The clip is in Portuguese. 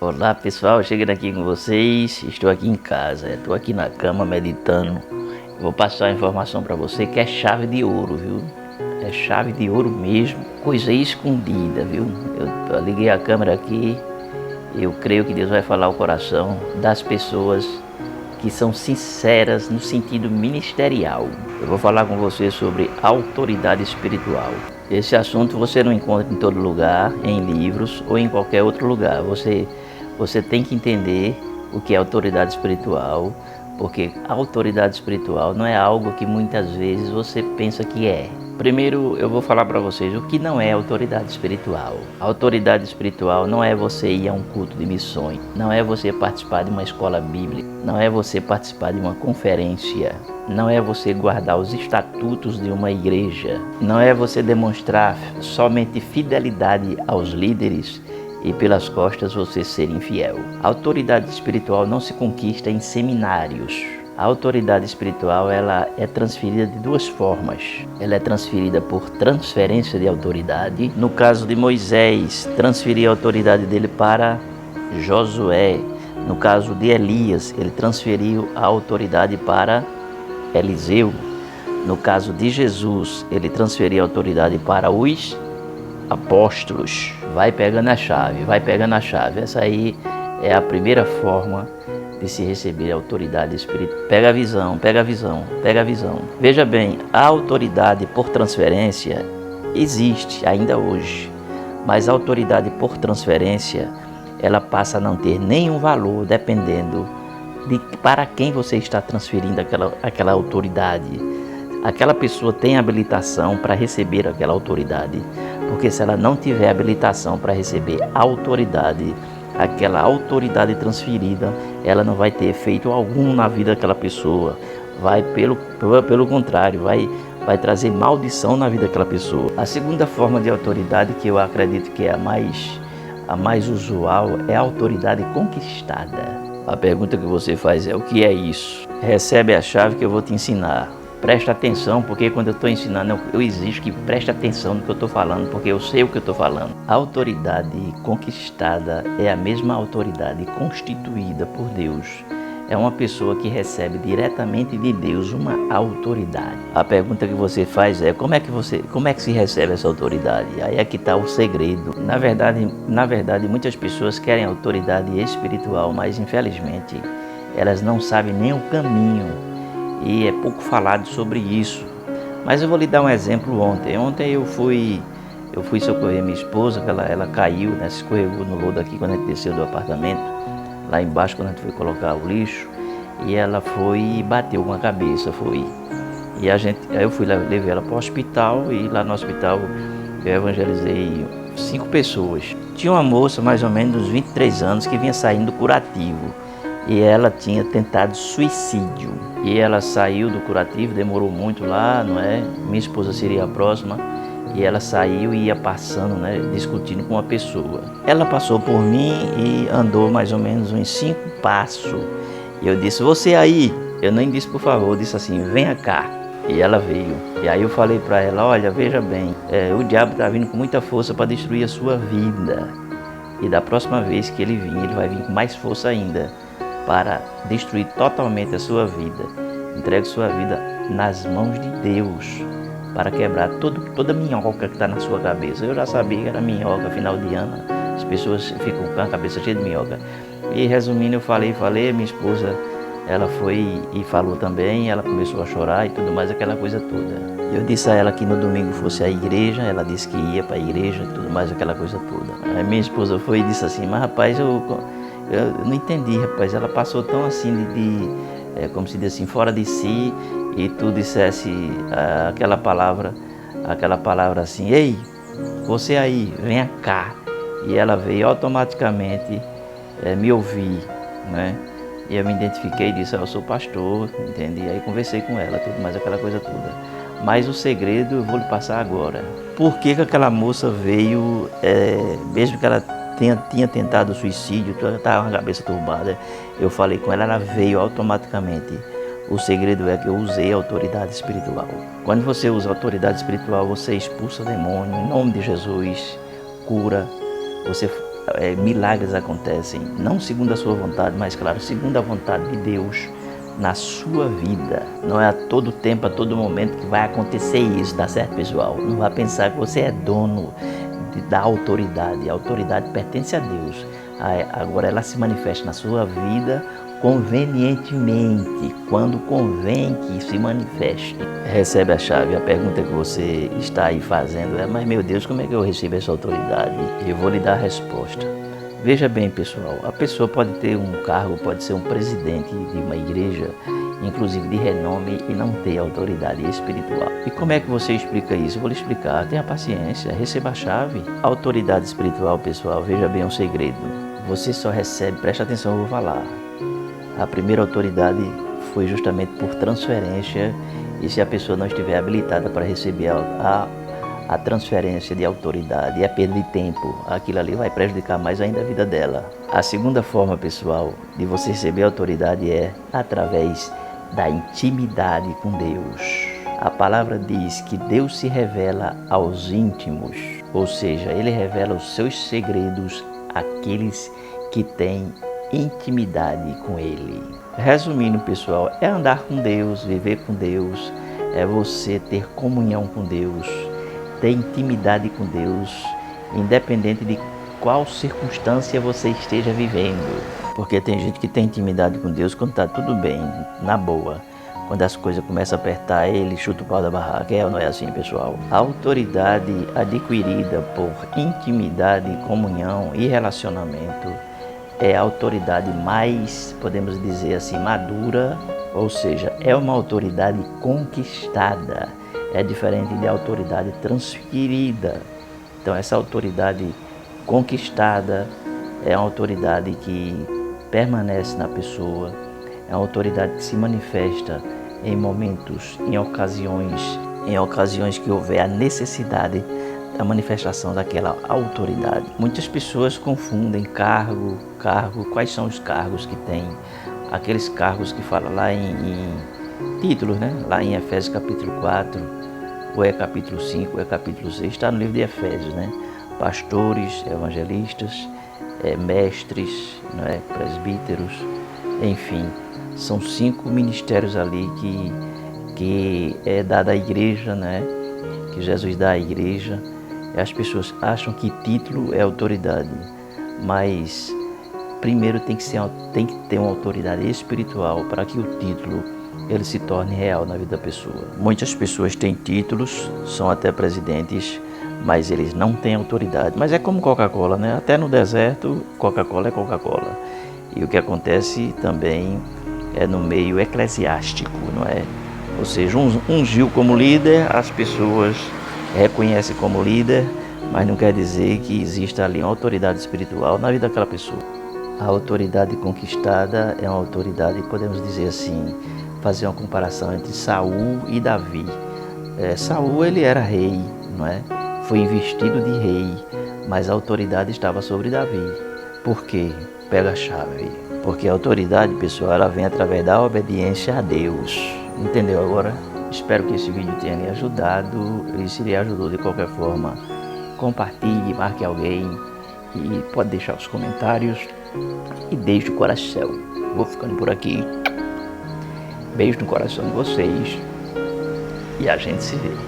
Olá pessoal, chegando aqui com vocês, estou aqui em casa, estou aqui na cama meditando. Vou passar a informação para você que é chave de ouro, viu? É chave de ouro mesmo, coisa escondida, viu? Eu liguei a câmera aqui, eu creio que Deus vai falar ao coração das pessoas que são sinceras no sentido ministerial. Eu vou falar com você sobre autoridade espiritual. Esse assunto você não encontra em todo lugar, em livros ou em qualquer outro lugar. Você tem que entender o que é autoridade espiritual, porque a autoridade espiritual não é algo que muitas vezes você pensa que é. Primeiro eu vou falar para vocês o que não é autoridade espiritual. A autoridade espiritual não é você ir a um culto de missões, não é você participar de uma escola bíblica, não é você participar de uma conferência, não é você guardar os estatutos de uma igreja, não é você demonstrar somente fidelidade aos líderes e pelas costas você ser infiel. A autoridade espiritual não se conquista em seminários. A autoridade espiritual ela é transferida de duas formas. Ela é transferida por transferência de autoridade. No caso de Moisés, transferiu a autoridade dele para Josué. No caso de Elias, ele transferiu a autoridade para Eliseu. No caso de Jesus, ele transferiu a autoridade para os apóstolos. Vai pegando a chave, vai pegando a chave. Essa aí é a primeira forma de se receber a autoridade espiritual. Pega a visão, pega a visão, pega a visão. Veja bem, a autoridade por transferência existe ainda hoje, mas a autoridade por transferência, ela passa a não ter nenhum valor dependendo de para quem você está transferindo aquela autoridade. Aquela pessoa tem habilitação para receber aquela autoridade, porque se ela não tiver habilitação para receber autoridade, aquela autoridade transferida, ela não vai ter efeito algum na vida daquela pessoa. Vai pelo contrário, vai trazer maldição na vida daquela pessoa. A segunda forma de autoridade, que eu acredito que é a mais usual, é a autoridade conquistada. A pergunta que você faz é: o que é isso? Recebe a chave que eu vou te ensinar. Presta atenção, porque quando eu estou ensinando, eu exijo que preste atenção no que eu estou falando, porque eu sei o que eu estou falando. A autoridade conquistada é a mesma autoridade constituída por Deus. É uma pessoa que recebe diretamente de Deus uma autoridade. A pergunta que você faz é: como é que se recebe essa autoridade? Aí é que está o segredo. Na verdade, muitas pessoas querem autoridade espiritual, mas infelizmente elas não sabem nem o caminho. E é pouco falado sobre isso. Mas eu vou lhe dar um exemplo ontem. Ontem eu fui socorrer minha esposa, que ela caiu, né, se escorregou no lodo aqui quando a gente desceu do apartamento, lá embaixo quando a gente foi colocar o lixo, e ela foi e bateu com a cabeça, foi. E aí eu levei ela para o hospital, e lá no hospital eu evangelizei 5 pessoas. Tinha uma moça mais ou menos dos 23 anos que vinha saindo do curativo. E ela tinha tentado suicídio. E ela saiu do curativo, demorou muito lá, não é? Minha esposa seria a próxima. E ela saiu e ia passando, né? Discutindo com uma pessoa. Ela passou por mim e andou mais ou menos uns 5 passos. E eu disse: você aí? Eu nem disse por favor, eu disse assim: venha cá. E ela veio. E aí eu falei para ela: olha, veja bem, o diabo está vindo com muita força para destruir a sua vida. E da próxima vez que ele vir, ele vai vir com mais força ainda, para destruir totalmente a sua vida. Entregue sua vida nas mãos de Deus, para quebrar toda minhoca que está na sua cabeça. Eu já sabia que era minhoca, final de ano, as pessoas ficam com a cabeça cheia de minhoca. E resumindo, eu falei, minha esposa, ela foi e falou também, ela começou a chorar e tudo mais, aquela coisa toda. Eu disse a ela que no domingo fosse à igreja, ela disse que ia para a igreja e tudo mais, aquela coisa toda. Aí minha esposa foi e disse assim: mas rapaz, eu não entendi, rapaz. Ela passou tão assim como se diz assim, fora de si, e tu dissesse aquela palavra assim: ei, você aí, venha cá. E ela veio automaticamente me ouvir, né? E eu me identifiquei e disse: eu sou pastor, entende? E aí conversei com ela, tudo mais, aquela coisa toda. Mas o segredo eu vou lhe passar agora. Por que aquela moça veio, mesmo que ela tinha tentado suicídio, estava com a cabeça turbada, eu falei com ela, ela veio automaticamente. O segredo é que eu usei a autoridade espiritual. Quando você usa a autoridade espiritual, você expulsa demônio, em nome de Jesus, cura, você milagres acontecem, não segundo a sua vontade, mas claro, segundo a vontade de Deus na sua vida. Não é a todo tempo, a todo momento que vai acontecer isso, tá certo, pessoal? Não vá pensar que você é dono da autoridade. A autoridade pertence a Deus. Agora ela se manifesta na sua vida convenientemente, quando convém que se manifeste. Recebe a chave. A pergunta que você está aí fazendo é: mas meu Deus, como é que eu recebo essa autoridade? Eu vou lhe dar a resposta. Veja bem, pessoal, a pessoa pode ter um cargo, pode ser um presidente de uma igreja, inclusive de renome, e não ter autoridade espiritual. E como é que você explica isso? Eu vou lhe explicar. Tenha paciência, receba a chave. A autoridade espiritual, pessoal, veja bem um segredo. Você só recebe, preste atenção, eu vou falar. A primeira autoridade foi justamente por transferência, e se a pessoa não estiver habilitada para receber a transferência de autoridade, é perda de tempo, aquilo ali vai prejudicar mais ainda a vida dela. A segunda forma, pessoal, de você receber autoridade é através da intimidade com Deus. A palavra diz que Deus se revela aos íntimos, ou seja, Ele revela os seus segredos àqueles que têm intimidade com Ele. Resumindo, pessoal, é andar com Deus, viver com Deus, é você ter comunhão com Deus, ter intimidade com Deus, independente de qual circunstância você esteja vivendo. Porque tem gente que tem intimidade com Deus quando está tudo bem, na boa. Quando as coisas começam a apertar, ele chuta o pau da barraca. É ou não é assim, pessoal? A autoridade adquirida por intimidade, comunhão e relacionamento é a autoridade mais, podemos dizer assim, madura, ou seja, é uma autoridade conquistada. É diferente de autoridade transferida. Então essa autoridade conquistada é uma autoridade que permanece na pessoa, é uma autoridade que se manifesta em momentos, em ocasiões que houver a necessidade da manifestação daquela autoridade. Muitas pessoas confundem cargo, quais são os cargos que tem? Aqueles cargos que fala lá em títulos, né? Lá em Efésios capítulo 4, ou é capítulo 5, ou é capítulo 6, está no livro de Efésios, né? Pastores, evangelistas, mestres, né? Presbíteros, enfim, são 5 ministérios ali que é dado à igreja, né? Que Jesus dá à igreja. E as pessoas acham que título é autoridade, mas primeiro tem que ter uma autoridade espiritual para que o título ele se torne real na vida da pessoa. Muitas pessoas têm títulos, são até presidentes, mas eles não têm autoridade. Mas é como Coca-Cola, né? Até no deserto, Coca-Cola é Coca-Cola. E o que acontece também é no meio eclesiástico, não é? Ou seja, ungiu como líder, as pessoas reconhecem como líder, mas não quer dizer que exista ali uma autoridade espiritual na vida daquela pessoa. A autoridade conquistada é uma autoridade, podemos dizer assim, fazer uma comparação entre Saul e Davi. Saul, ele era rei, não é? Foi investido de rei, mas a autoridade estava sobre Davi. Por quê? Pega a chave. Porque a autoridade, pessoal, ela vem através da obediência a Deus. Entendeu agora? Espero que esse vídeo tenha lhe ajudado. E se lhe ajudou de qualquer forma, compartilhe, marque alguém e pode deixar os comentários e deixe o coração. Vou ficando por aqui. Beijo no coração de vocês e a gente se vê.